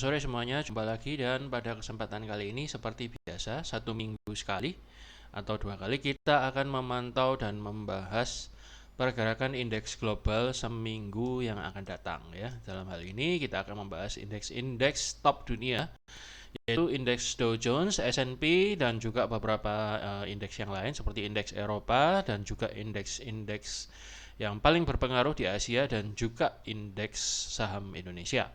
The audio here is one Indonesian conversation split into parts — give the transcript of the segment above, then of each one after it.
Selamat sore semuanya, jumpa lagi dan pada kesempatan kali ini seperti biasa, 1 minggu sekali atau 2 kali kita akan memantau dan membahas pergerakan indeks global seminggu yang akan datang ya. Dalam hal ini kita akan membahas indeks-indeks top dunia, yaitu indeks Dow Jones, S&P dan juga beberapa indeks yang lain seperti indeks Eropa dan juga indeks-indeks yang paling berpengaruh di Asia dan juga indeks saham Indonesia.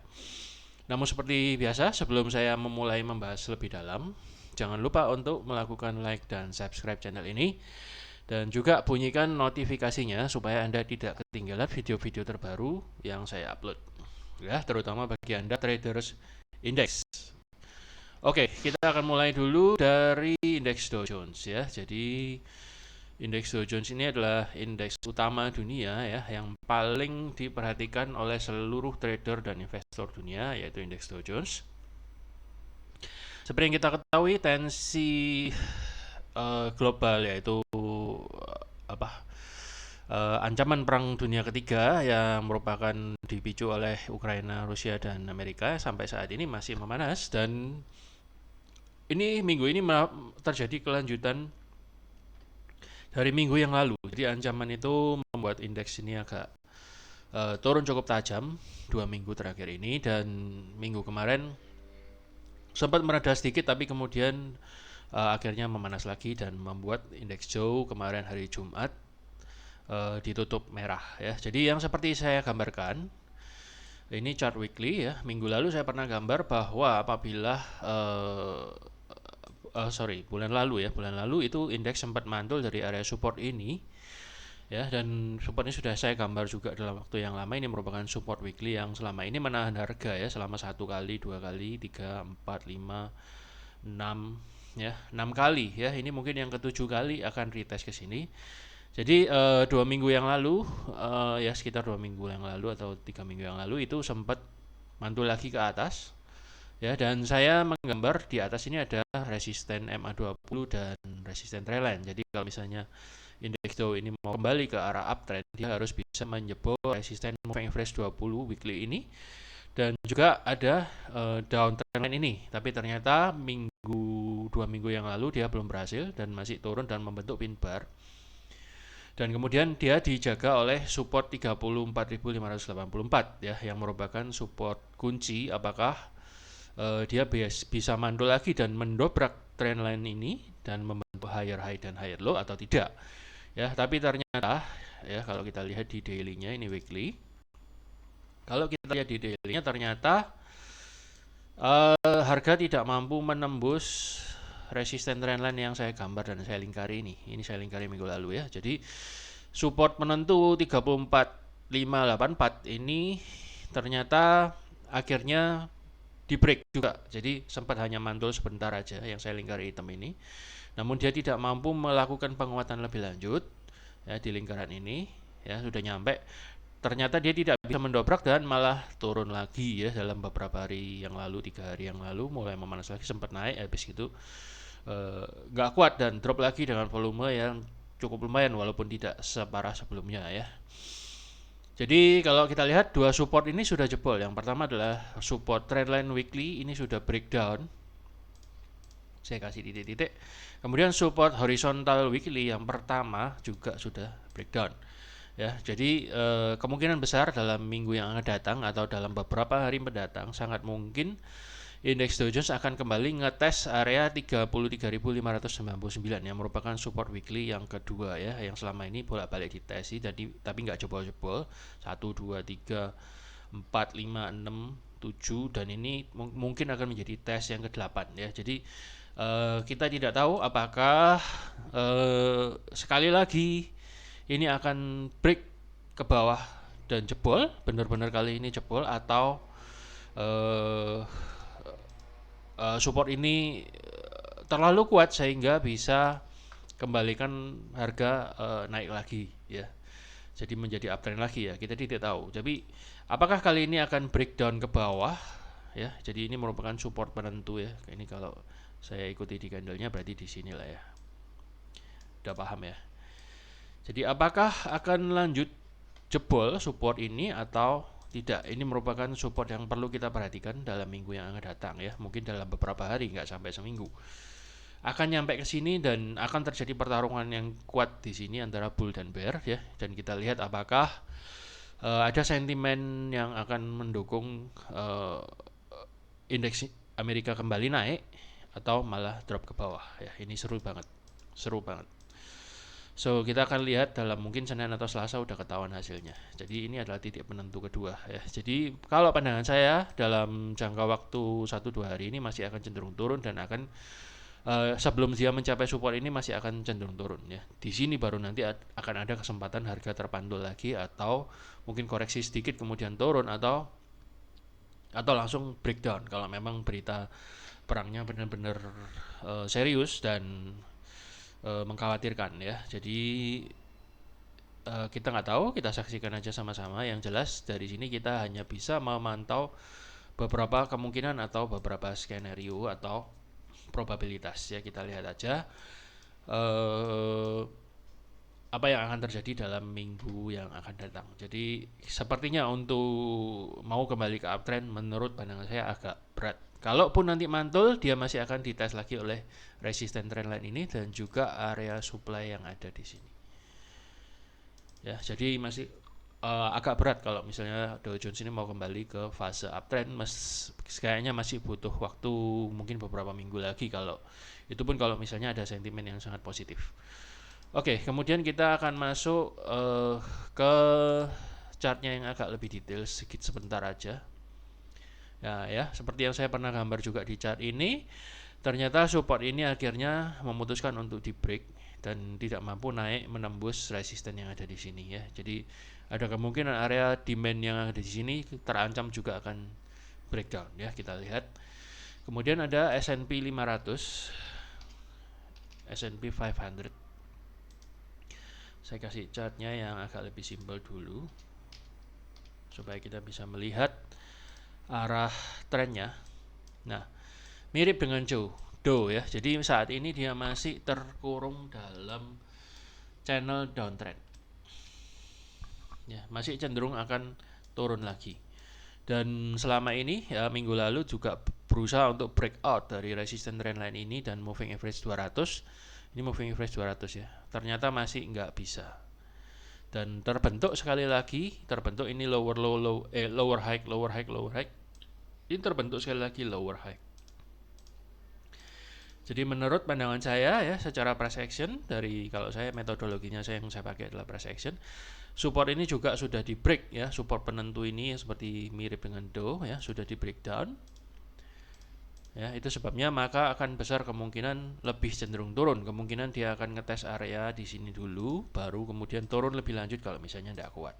Namun seperti biasa, sebelum saya memulai membahas lebih dalam, jangan lupa untuk melakukan like dan subscribe channel ini dan juga bunyikan notifikasinya supaya Anda tidak ketinggalan video-video terbaru yang saya upload. Ya, terutama bagi Anda traders indeks. Oke, kita akan mulai dulu dari indeks Dow Jones ya. Jadi indeks Dow Jones ini adalah indeks utama dunia ya, yang paling diperhatikan oleh seluruh trader dan investor dunia, yaitu indeks Dow Jones. Seperti yang kita ketahui, tensi global yaitu ancaman perang dunia ketiga yang merupakan dipicu oleh Ukraina, Rusia dan Amerika sampai saat ini masih memanas, dan ini minggu ini terjadi kelanjutan dari minggu yang lalu. Jadi ancaman itu membuat indeks ini agak turun cukup tajam 2 minggu terakhir ini, dan minggu kemarin sempat mereda sedikit tapi kemudian akhirnya memanas lagi dan membuat indeks Dow kemarin hari Jumat ditutup merah ya. Jadi yang seperti saya gambarkan ini chart weekly ya. Minggu lalu saya pernah gambar bahwa apabila bulan lalu itu indeks sempat mantul dari area support ini ya, dan support ini sudah saya gambar juga dalam waktu yang lama. Ini merupakan support weekly yang selama ini menahan harga ya selama 1 kali, 2 kali, 3, 4, 5, 6 ya, 6 kali ya. Ini mungkin yang ke-7 kali akan retest ke sini. Jadi 2 minggu yang lalu ya, sekitar 2 minggu yang lalu atau 3 minggu yang lalu itu sempat mantul lagi ke atas ya, dan saya menggambar di atas ini ada resisten MA20 dan resisten trendline. Jadi kalau misalnya indeks Dow ini mau kembali ke arah uptrend, dia harus bisa menjebol resisten moving average 20 weekly ini, dan juga ada downtrend line ini. Tapi ternyata 2 minggu yang lalu dia belum berhasil dan masih turun dan membentuk pin bar, dan kemudian dia dijaga oleh support 34.584 ya, yang merupakan support kunci apakah dia bisa mantul lagi dan mendobrak trendline ini dan membentuk higher high dan higher low atau tidak ya. Tapi ternyata ya, kalau kita lihat di daily-nya, ini weekly, kalau kita lihat di daily-nya ternyata harga tidak mampu menembus resisten trendline yang saya gambar dan saya lingkari ini. Ini saya lingkari minggu lalu ya. Jadi support penentu 34.584 ini ternyata akhirnya di break juga. Jadi sempat hanya mantul sebentar aja yang saya lingkari hitam ini. Namun dia tidak mampu melakukan penguatan lebih lanjut ya di lingkaran ini ya, sudah nyampe. Ternyata dia tidak bisa mendobrak dan malah turun lagi ya dalam beberapa hari yang lalu, 3 hari yang lalu mulai memanas lagi, sempat naik, habis itu nggak kuat dan drop lagi dengan volume yang cukup lumayan walaupun tidak separah sebelumnya ya. Jadi kalau kita lihat dua support ini sudah jebol. Yang pertama adalah support trendline weekly, ini sudah breakdown. Saya kasih titik-titik. Kemudian support horizontal weekly yang pertama juga sudah breakdown. Ya, jadi kemungkinan besar dalam minggu yang akan datang atau dalam beberapa hari mendatang sangat mungkin indeks Dow Jones akan kembali ngetes area 33.599 yang merupakan support weekly yang kedua ya, yang selama ini bolak-balik ditesi tapi nggak jebol-jebol. 1, 2, 3, 4, 5, 6, 7, dan ini mungkin akan menjadi tes yang ke-8 ya. Jadi kita tidak tahu apakah sekali lagi ini akan break ke bawah dan jebol, benar-benar kali ini jebol, atau support ini terlalu kuat sehingga bisa kembalikan harga naik lagi ya, jadi menjadi uptrend lagi ya, kita tidak tahu. Tapi apakah kali ini akan breakdown ke bawah ya, jadi ini merupakan support penentu ya. Ini kalau saya ikuti di candlenya berarti di sini lah ya, udah paham ya. Jadi apakah akan lanjut jebol support ini atau tidak. Ini merupakan support yang perlu kita perhatikan dalam minggu yang akan datang ya. Mungkin dalam beberapa hari, nggak sampai seminggu. Akan nyampe ke sini dan akan terjadi pertarungan yang kuat di sini antara bull dan bear ya. Dan kita lihat apakah ada sentimen yang akan mendukung indeks Amerika kembali naik atau malah drop ke bawah ya. Ini seru banget. Seru banget. So kita akan lihat dalam mungkin Senin atau Selasa udah ketahuan hasilnya. Jadi ini adalah titik penentu kedua ya. Jadi kalau pandangan saya dalam jangka waktu 1-2 hari ini masih akan cenderung turun dan akan sebelum dia mencapai support ini masih akan cenderung turun ya. Di sini baru nanti akan ada kesempatan harga terpantul lagi atau mungkin koreksi sedikit kemudian turun atau langsung breakdown kalau memang berita perangnya benar-benar serius dan mengkhawatirkan ya. Jadi kita nggak tahu, kita saksikan aja sama-sama. Yang jelas dari sini kita hanya bisa memantau beberapa kemungkinan atau beberapa skenario atau probabilitas ya. Kita lihat aja apa yang akan terjadi dalam minggu yang akan datang. Jadi sepertinya untuk mau kembali ke uptrend menurut pandangan saya agak berat. Kalaupun nanti mantul, dia masih akan dites lagi oleh resisten trendline ini dan juga area supply yang ada di sini. Ya, jadi masih agak berat kalau misalnya Dow Jones ini mau kembali ke fase uptrend. Kayaknya masih butuh waktu mungkin beberapa minggu lagi, kalau itu pun kalau misalnya ada sentimen yang sangat positif. Oke, kemudian kita akan masuk ke chartnya yang agak lebih detail sedikit sebentar aja. Ya, seperti yang saya pernah gambar juga di chart ini, ternyata support ini akhirnya memutuskan untuk di break dan tidak mampu naik menembus resisten yang ada di sini ya. Jadi ada kemungkinan area demand yang ada di sini terancam juga akan breakdown ya, kita lihat. Kemudian ada S&P 500, S&P 500. Saya kasih chartnya yang agak lebih simpel dulu supaya kita bisa melihat arah trennya. Nah, mirip dengan Dow ya. Jadi saat ini dia masih terkurung dalam channel downtrend. Ya, masih cenderung akan turun lagi. Dan selama ini ya, minggu lalu juga berusaha untuk breakout dari resisten trendline ini dan moving average 200. Ini moving average 200 ya. Ternyata masih nggak bisa. Dan terbentuk sekali lagi, terbentuk ini lower high. Ini terbentuk sekali lagi lower high. Jadi menurut pandangan saya ya, secara price action, dari kalau saya metodologinya yang saya pakai adalah price action, support ini juga sudah di break ya, support penentu ini seperti mirip dengan Dow ya, sudah di breakdown. Ya, itu sebabnya maka akan besar kemungkinan lebih cenderung turun. Kemungkinan dia akan ngetes area di sini dulu, baru kemudian turun lebih lanjut kalau misalnya tidak kuat.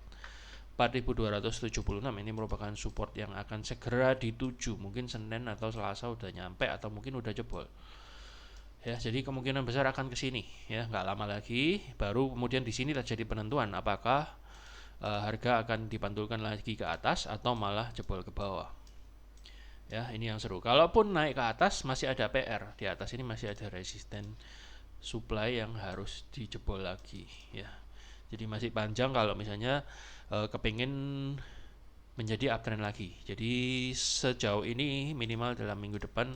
4276 ini merupakan support yang akan segera dituju. Mungkin Senin atau Selasa udah nyampe atau mungkin udah jebol. Ya, jadi kemungkinan besar akan ke sini ya, nggak lama lagi baru kemudian di sini terjadi penentuan apakah harga akan dipantulkan lagi ke atas atau malah jebol ke bawah. Ya, ini yang seru. Kalaupun naik ke atas masih ada PR. Di atas ini masih ada resisten supply yang harus dijebol lagi ya. Jadi masih panjang kalau misalnya kepingin menjadi uptrend lagi. Jadi sejauh ini minimal dalam minggu depan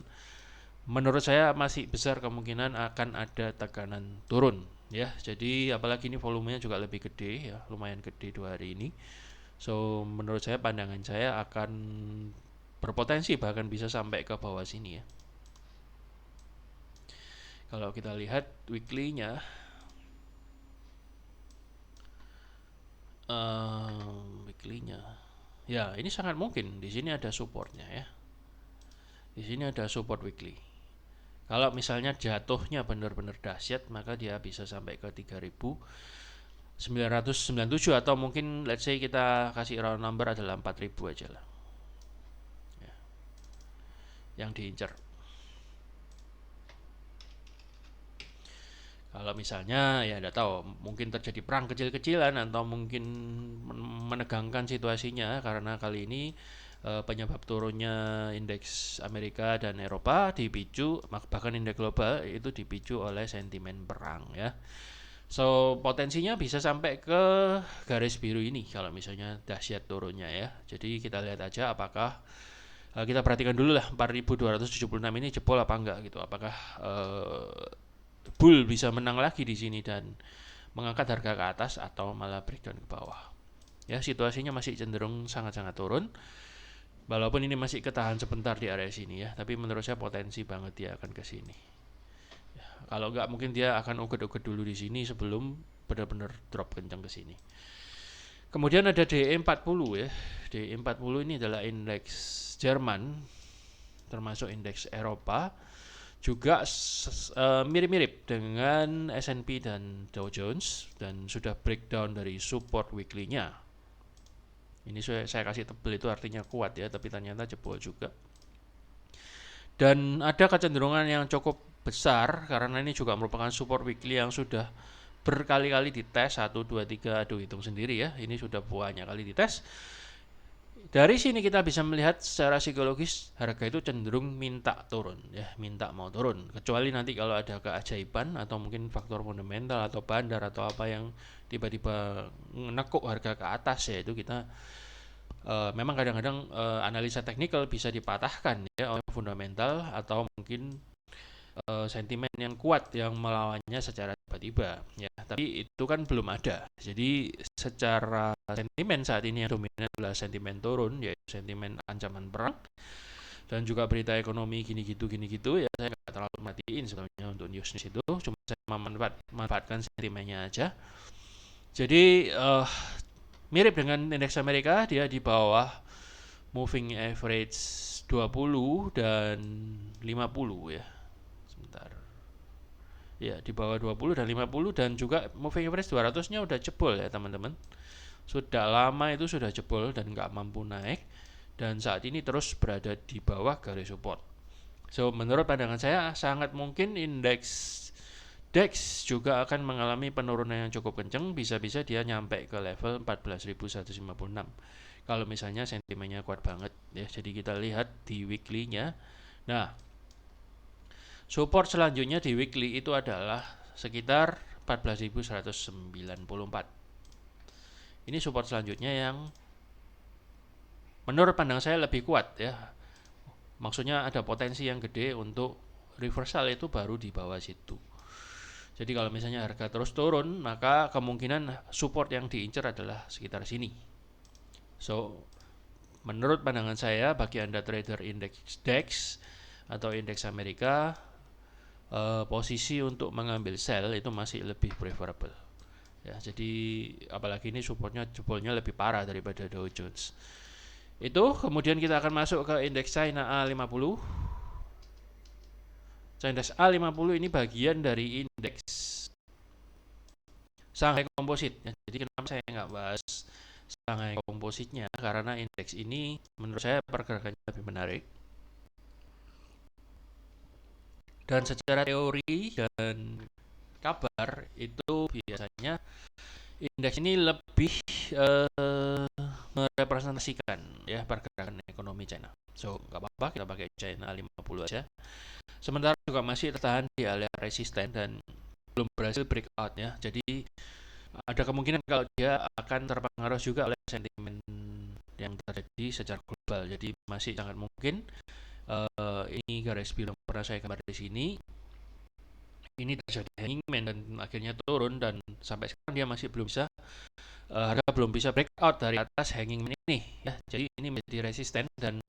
menurut saya masih besar kemungkinan akan ada tekanan turun ya. Jadi apalagi ini volumenya juga lebih gede ya, lumayan gede 2 hari ini. So menurut saya, pandangan saya akan berpotensi bahkan bisa sampai ke bawah sini ya. Kalau kita lihat weekly-nya, ya ini sangat mungkin di sini ada supportnya ya. Di sini ada support weekly. Kalau misalnya jatuhnya benar-benar dahsyat, maka dia bisa sampai ke 3.997 atau mungkin let's say kita kasih round number adalah 4.000 aja lah ya, yang diincar. Kalau misalnya ya tidak tahu, mungkin terjadi perang kecil-kecilan atau mungkin menegangkan situasinya karena kali ini penyebab turunnya indeks Amerika dan Eropa dipicu, bahkan indeks global itu dipicu oleh sentimen perang ya. So potensinya bisa sampai ke garis biru ini kalau misalnya dahsyat turunnya ya. Jadi kita lihat aja apakah kita perhatikan dulu lah 4276 ini jebol apa enggak gitu. Apakah bull bisa menang lagi di sini dan mengangkat harga ke atas atau malah breakdown ke bawah. Ya, situasinya masih cenderung sangat-sangat turun. Walaupun ini masih ketahan sebentar di area sini ya, tapi menurut saya potensi banget dia akan ke sini. Ya, kalau nggak mungkin dia akan uget-uget dulu di sini sebelum benar-benar drop kencang ke sini. Kemudian ada DE40 ya. DE40 ini adalah indeks Jerman, termasuk indeks Eropa, juga mirip-mirip dengan S&P dan Dow Jones dan sudah breakdown dari support weekly-nya. Ini saya kasih tebel itu artinya kuat ya, tapi ternyata jebol juga. Dan ada kecenderungan yang cukup besar karena ini juga merupakan support weekly yang sudah berkali-kali dites 1 2 3, aduh hitung sendiri ya. Ini sudah banyak kali dites. Dari sini kita bisa melihat secara psikologis harga itu cenderung minta turun ya, minta mau turun. Kecuali nanti kalau ada keajaiban atau mungkin faktor fundamental atau bandar atau apa yang tiba-tiba menekuk harga ke atas ya, itu kita memang kadang-kadang analisa teknikal bisa dipatahkan ya oleh fundamental atau mungkin sentimen yang kuat yang melawannya secara tiba-tiba ya, tapi itu kan belum ada. Jadi secara sentimen saat ini yang dominan adalah sentimen turun, yaitu sentimen ancaman perang dan juga berita ekonomi gini gitu ya. Saya nggak terlalu matiin sebenarnya untuk news itu, cuma saya memanfaatkan sentimennya aja. Jadi mirip dengan indeks Amerika, dia di bawah moving average 20 dan 50 ya. Sebentar. Ya, di bawah 20 dan 50 dan juga moving average 200-nya udah jebol ya, teman-teman. Sudah lama itu sudah jebol dan nggak mampu naik dan saat ini terus berada di bawah garis support. So, menurut pandangan saya sangat mungkin indeks DAX juga akan mengalami penurunan yang cukup kencang, bisa-bisa dia nyampe ke level 14.156. Kalau misalnya sentimennya kuat banget ya. Jadi kita lihat di weekly-nya. Nah, support selanjutnya di weekly itu adalah sekitar 14.194. Ini support selanjutnya yang menurut pandang saya lebih kuat ya. Maksudnya ada potensi yang gede untuk reversal itu baru di bawah situ. Jadi kalau misalnya harga terus turun, maka kemungkinan support yang diincar adalah sekitar sini. So, menurut pandangan saya bagi Anda trader indeks DAX atau indeks Amerika, posisi untuk mengambil sell itu masih lebih preferable. Ya, jadi apalagi ini supportnya jebolnya lebih parah daripada Dow Jones. Itu kemudian kita akan masuk ke indeks China A50. Indeks A50 ini bagian dari indeks Shanghai Composite. Ya, jadi kenapa saya nggak bahas Shanghai Composite-nya? Karena indeks ini menurut saya pergerakannya lebih menarik. Dan secara teori dan kabar itu biasanya indeks ini lebih merepresentasikan ya pergerakan ekonomi China. So nggak apa-apa kita pakai China 50 aja. Sementara juga masih tertahan di area resisten dan belum berhasil breakout ya. Jadi ada kemungkinan kalau dia akan terpengaruh juga oleh sentimen yang terjadi secara global. Jadi masih sangat mungkin ini garis biru yang pernah saya gambar di sini. Ini terjadi hangman dan akhirnya turun dan sampai sekarang dia masih belum bisa harga belum bisa breakout dari atas hanging man ini ya. Jadi ini menjadi resisten dan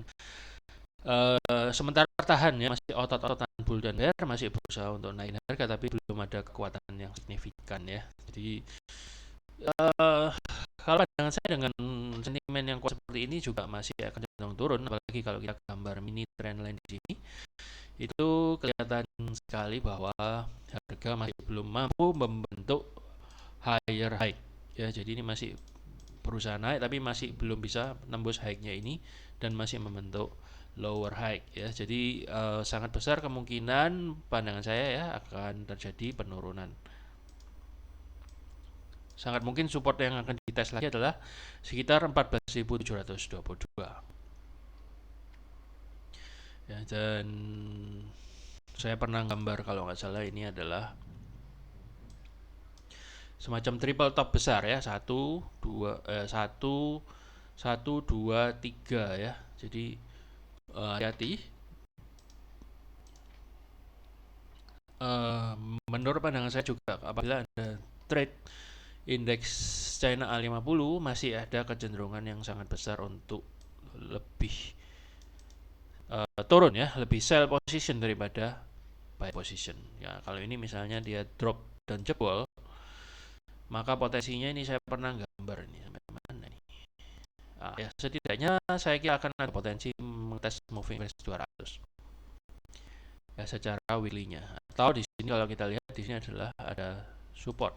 sementara bertahan ya, masih otot-ototan bull dan bear, masih berusaha untuk naik harga tapi belum ada kekuatan yang signifikan ya. Jadi kalau pandangan saya dengan sentimen yang kuat seperti ini juga masih akan cenderung turun, apalagi kalau kita gambar mini trendline di sini itu kelihatan sekali bahwa harga masih belum mampu membentuk higher high ya. Jadi ini masih berusaha naik tapi masih belum bisa tembus high-nya ini dan masih membentuk lower high ya. Jadi sangat besar kemungkinan pandangan saya ya akan terjadi penurunan. Sangat mungkin support yang akan dites lagi adalah sekitar 14.722 ya. Dan saya pernah gambar kalau nggak salah ini adalah semacam triple top besar ya, 1 2 1 1 2 3 ya. Jadi hati-hati. Menurut pandangan saya juga apabila ada trade indeks China A50 masih ada kecenderungan yang sangat besar untuk lebih turun ya, lebih sell position daripada buy position. Ya, kalau ini misalnya dia drop dan jebol, maka potensinya ini saya pernah gambar ini sampai mana nih. Ya setidaknya saya kira akan ada potensi mengetes moving average 200 ya secara weekly-nya. Atau di sini kalau kita lihat di sini adalah ada support.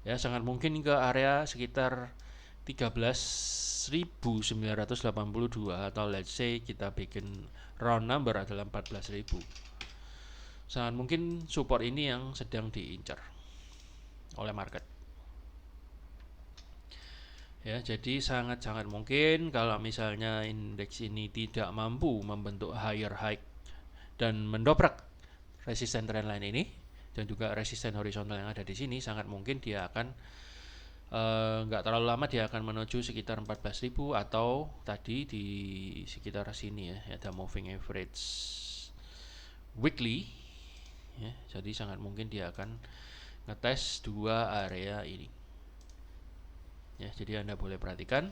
Ya sangat mungkin ke area sekitar 13.982 atau let's say kita bikin round number adalah 14.000. Sangat mungkin support ini yang sedang diincar oleh market. Ya, jadi sangat-sangat mungkin kalau misalnya indeks ini tidak mampu membentuk higher high dan mendobrak resisten trendline ini dan juga resisten horizontal yang ada di sini, sangat mungkin dia akan nggak terlalu lama dia akan menuju sekitar 14.000 atau tadi di sekitar sini ya, ada moving average weekly ya, jadi sangat mungkin dia akan ngetes dua area ini ya. Jadi Anda boleh perhatikan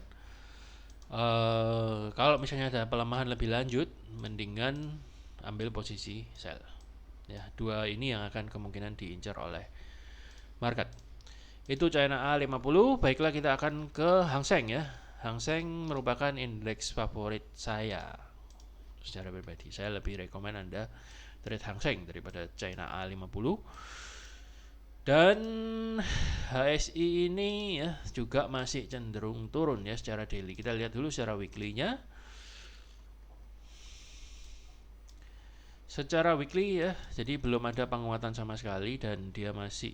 kalau misalnya ada pelemahan lebih lanjut, mendingan ambil posisi sell ya. Dua ini yang akan kemungkinan diincar oleh market. Itu China A50. Baiklah, kita akan ke Hang Seng ya. Hang Seng merupakan indeks favorit saya secara pribadi. Saya lebih rekomen Anda trade Hang Seng daripada China A50. Dan HSI ini ya juga masih cenderung turun ya secara daily. Kita lihat dulu secara weekly-nya. Secara weekly ya, jadi belum ada penguatan sama sekali dan dia masih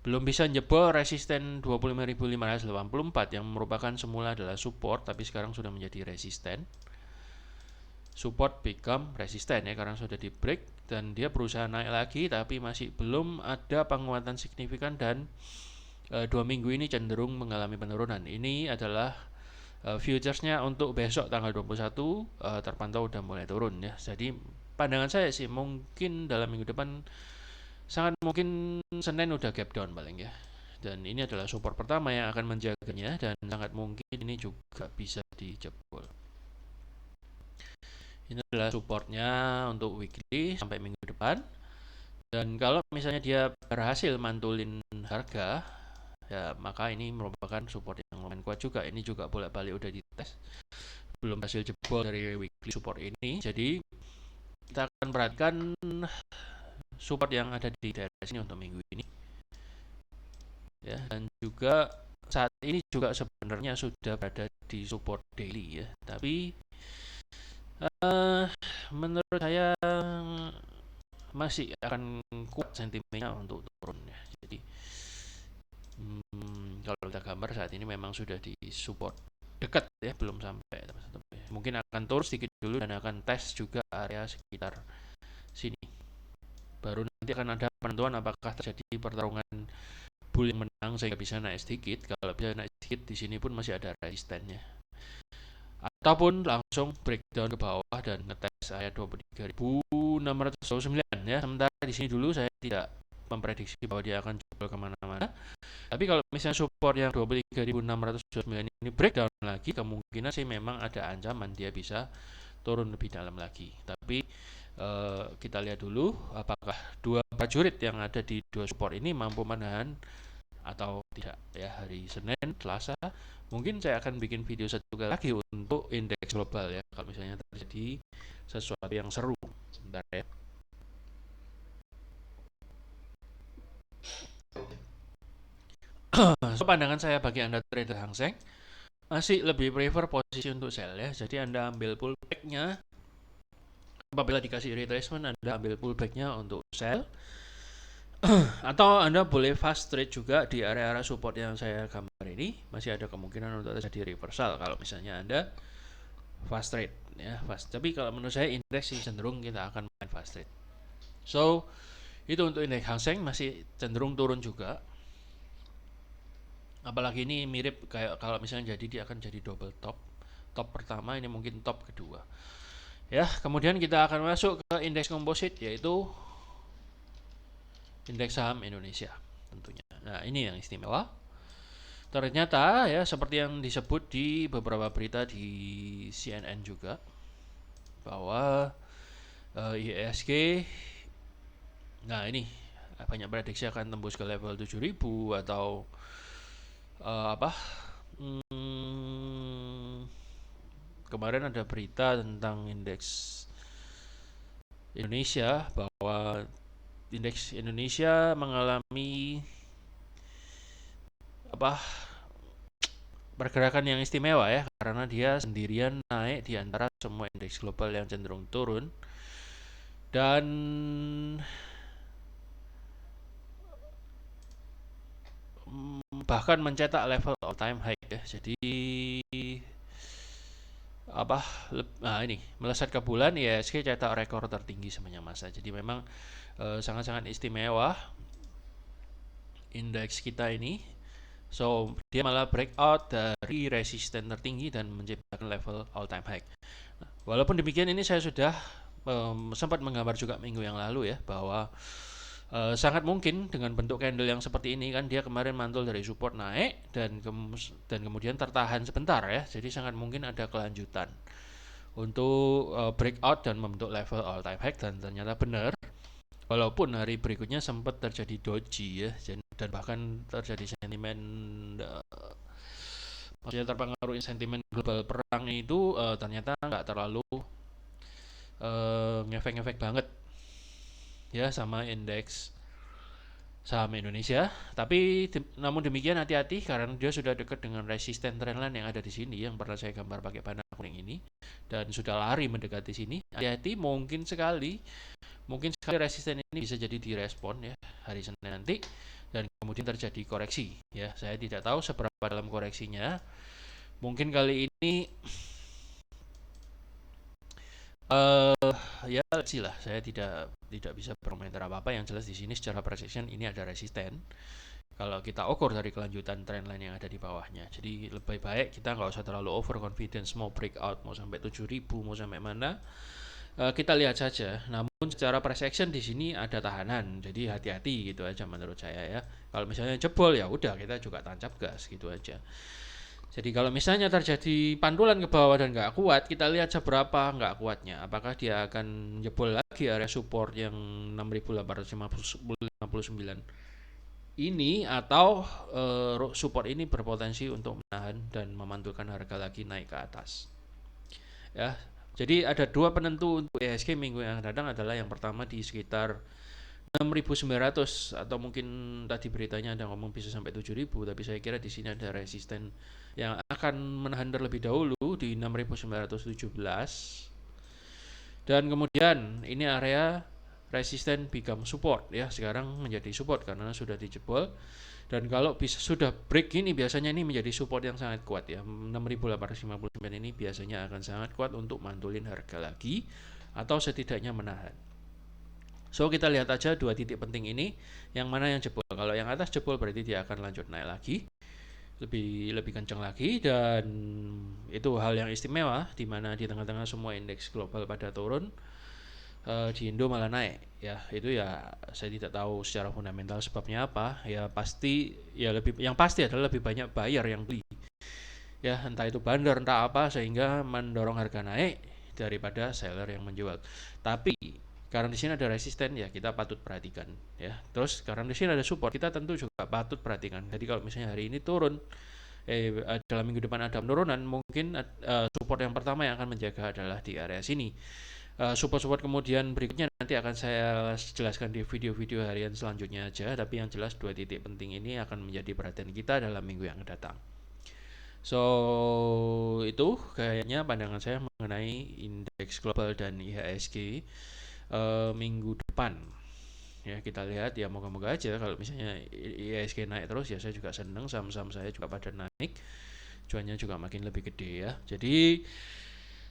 belum bisa jebol resisten 25.584 yang merupakan semula adalah support tapi sekarang sudah menjadi resisten. Support become resisten ya karena sudah di break dan dia berusaha naik lagi tapi masih belum ada penguatan signifikan dan 2 minggu ini cenderung mengalami penurunan. Ini adalah futuresnya untuk besok tanggal 21 terpantau udah mulai turun ya. Jadi pandangan saya sih mungkin dalam minggu depan sangat mungkin Senin udah gap down paling ya. Dan ini adalah support pertama yang akan menjaganya dan sangat mungkin ini juga bisa dijebol. Ini adalah supportnya untuk weekly sampai minggu depan. Dan kalau misalnya dia berhasil mantulin harga, ya maka ini merupakan support yang lumayan kuat juga. Ini juga bolak-balik udah dites, belum hasil jebol dari weekly support ini. Jadi kita akan perhatikan support yang ada di daerah sini untuk minggu ini. Ya, dan juga saat ini juga sebenarnya sudah berada di support daily ya. Tapi menurut saya masih akan kuat sentimennya untuk turun ya. Jadi kalau kita gambar saat ini memang sudah di support dekat ya, belum sampai mungkin akan turun sedikit dulu dan akan tes juga area sekitar sini. Baru nanti akan ada penentuan apakah terjadi pertarungan bull yang menang sehingga bisa naik sedikit. Kalau bisa naik sedikit di sini pun masih ada resistennya. Ataupun langsung breakdown ke bawah dan ngetes area 23.629 ya. Sementara di sini dulu saya tidak memprediksi bahwa dia akan jebol kemana-mana. Tapi kalau misalnya support yang 23.629 ini breakdown lagi, kemungkinan sih memang ada ancaman dia bisa turun lebih dalam lagi. Tapi kita lihat dulu apakah dua prajurit yang ada di dua support ini mampu menahan atau tidak ya. Hari Senin, Selasa mungkin saya akan bikin video satu kali lagi untuk indeks global ya kalau misalnya terjadi sesuatu yang seru. Sebentar ya. So, pandangan saya bagi Anda trader Hang Seng masih lebih prefer posisi untuk sell ya. Jadi Anda ambil pullback-nya apabila dikasih retracement, Anda ambil pullback-nya untuk sell. Atau Anda boleh fast trade juga di area-area support yang saya gambar ini. Masih ada kemungkinan untuk terjadi reversal kalau misalnya Anda fast trade ya, fast. Tapi kalau menurut saya indeks sih cenderung kita akan main fast trade. So, itu untuk indeks Hang Seng masih cenderung turun juga. Apalagi ini mirip kayak kalau misalnya jadi dia akan jadi double top. Top pertama ini mungkin top kedua. Ya, kemudian kita akan masuk ke indeks komposit, yaitu indeks saham Indonesia tentunya. Nah, ini yang istimewa. Ternyata ya seperti yang disebut di beberapa berita di CNN juga bahwa IHSG, nah ini banyak prediksi akan tembus ke level 7.000 atau apa? Kemarin ada berita tentang indeks Indonesia bahwa indeks Indonesia mengalami pergerakan yang istimewa ya, karena dia sendirian naik di antara semua indeks global yang cenderung turun, dan bahkan mencetak level all time high ya. Jadi nah ini melesat ke bulan, IHSG cetak rekor tertinggi sepanjang masa. Jadi memang sangat-sangat istimewa indeks kita ini. So dia malah breakout dari resisten tertinggi dan menciptakan level all time high. Nah, walaupun demikian ini saya sudah sempat menggambar juga minggu yang lalu ya, bahwa sangat mungkin dengan bentuk candle yang seperti ini kan, dia kemarin mantul dari support naik dan kemudian tertahan sebentar ya. Jadi sangat mungkin ada kelanjutan untuk breakout dan membentuk level all time high, dan ternyata benar. Walaupun hari berikutnya sempat terjadi doji ya, dan bahkan terjadi sentimen maksudnya terpengaruh sentimen global perang itu ternyata nggak terlalu ngefek-ngefek banget ya sama indeks saham Indonesia. Tapi namun demikian hati-hati karena dia sudah dekat dengan resisten trendline yang ada di sini yang pernah saya gambar pakai panah kuning ini, dan sudah lari mendekati sini. Hati-hati, mungkin sekali resisten ini bisa jadi direspon ya hari Senin nanti, dan kemudian terjadi koreksi ya. Saya tidak tahu seberapa dalam koreksinya. Mungkin kali ini ya sih lah, saya tidak bisa berkomentar apa-apa. Yang jelas di sini secara precision ini ada resisten kalau kita ukur dari kelanjutan trendline yang ada di bawahnya. Jadi lebih baik kita nggak usah terlalu overconfidence mau breakout, mau sampai 7.000, mau sampai mana. Kita lihat saja. Namun secara price action di sini ada tahanan, jadi hati-hati gitu aja menurut saya ya. Kalau misalnya jebol ya udah, kita juga tancap gas gitu aja. Jadi kalau misalnya terjadi pantulan ke bawah dan nggak kuat, kita lihat seberapa nggak kuatnya. Apakah dia akan jebol lagi area support yang 6.859 ini, atau support ini berpotensi untuk menahan dan memantulkan harga lagi naik ke atas. Ya, jadi ada dua penentu untuk IHSG minggu yang datang adalah yang pertama di sekitar 6.900, atau mungkin tadi beritanya ada ngomong bisa sampai 7.000, tapi saya kira di sini ada resisten yang akan menahan terlebih dahulu di 6.917, dan kemudian ini area resisten become support ya, sekarang menjadi support karena sudah dijebol. Dan kalau bisa sudah break ini, biasanya ini menjadi support yang sangat kuat ya. 6.859 ini biasanya akan sangat kuat untuk mantulin harga lagi atau setidaknya menahan. So kita lihat aja dua titik penting ini, yang mana yang jebol. Kalau yang atas jebol berarti dia akan lanjut naik lagi, lebih kencang lagi, dan itu hal yang istimewa di mana di tengah-tengah semua indeks global pada turun, di Indo malah naik ya. Itu ya saya tidak tahu secara fundamental sebabnya apa ya. Yang pasti adalah lebih banyak buyer yang beli ya, entah itu bandar entah apa, sehingga mendorong harga naik daripada seller yang menjual. Tapi karena di sini ada resisten ya, kita patut perhatikan ya. Terus karena di sini ada support, kita tentu juga patut perhatikan. Jadi kalau misalnya hari ini turun, dalam minggu depan ada penurunan, mungkin support yang pertama yang akan menjaga adalah di area sini. Support-support kemudian berikutnya nanti akan saya jelaskan di video-video harian selanjutnya aja. Tapi yang jelas dua titik penting ini akan menjadi perhatian kita dalam minggu yang datang. So itu kayaknya pandangan saya mengenai indeks global dan IHSG minggu depan. Ya kita lihat ya, moga-moga aja kalau misalnya IHSG naik terus ya saya juga seneng, saham-saham saya juga pada naik, cuannya juga makin lebih gede ya. Jadi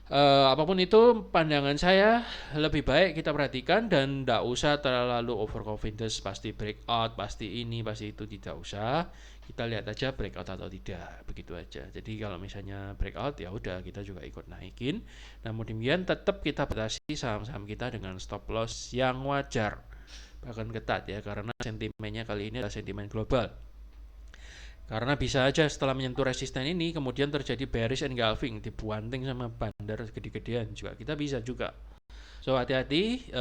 Apapun itu pandangan saya lebih baik kita perhatikan dan tidak usah terlalu overconfidence pasti breakout, pasti ini, pasti itu, tidak usah. Kita lihat aja breakout atau tidak, begitu aja. Jadi kalau misalnya breakout ya udah kita juga ikut naikin. Namun demikian tetap kita batasi saham-saham kita dengan stop loss yang wajar, bahkan ketat ya, karena sentimennya kali ini adalah sentimen global. Karena bisa aja setelah menyentuh resisten ini kemudian terjadi bearish engulfing, dibuanting sama bandar gede-gedean juga. Kita bisa juga. So hati-hati,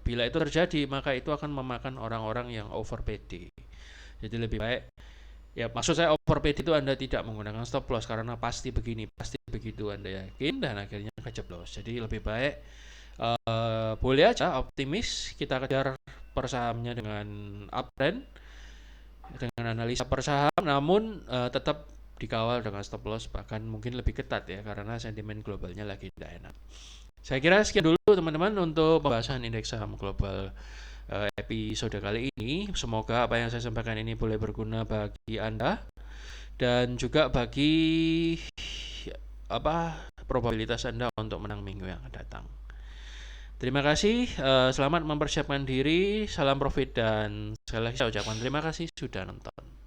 bila itu terjadi maka itu akan memakan orang-orang yang over PD. Jadi lebih baik, ya maksud saya over PD itu Anda tidak menggunakan stop loss karena pasti begini, pasti begitu Anda yakin dan akhirnya kejeblos. Jadi lebih baik boleh aja optimis kita kejar persahamnya dengan uptrend, dengan analisa per saham, namun tetap dikawal dengan stop loss, bahkan mungkin lebih ketat ya karena sentimen globalnya lagi tidak enak. Saya kira sekian dulu teman-teman untuk pembahasan indeks saham global episode kali ini. Semoga apa yang saya sampaikan ini boleh berguna bagi Anda dan juga bagi probabilitas Anda untuk menang minggu yang akan datang. Terima kasih, selamat mempersiapkan diri, salam profit, dan sekali lagi saya ucapkan terima kasih sudah nonton.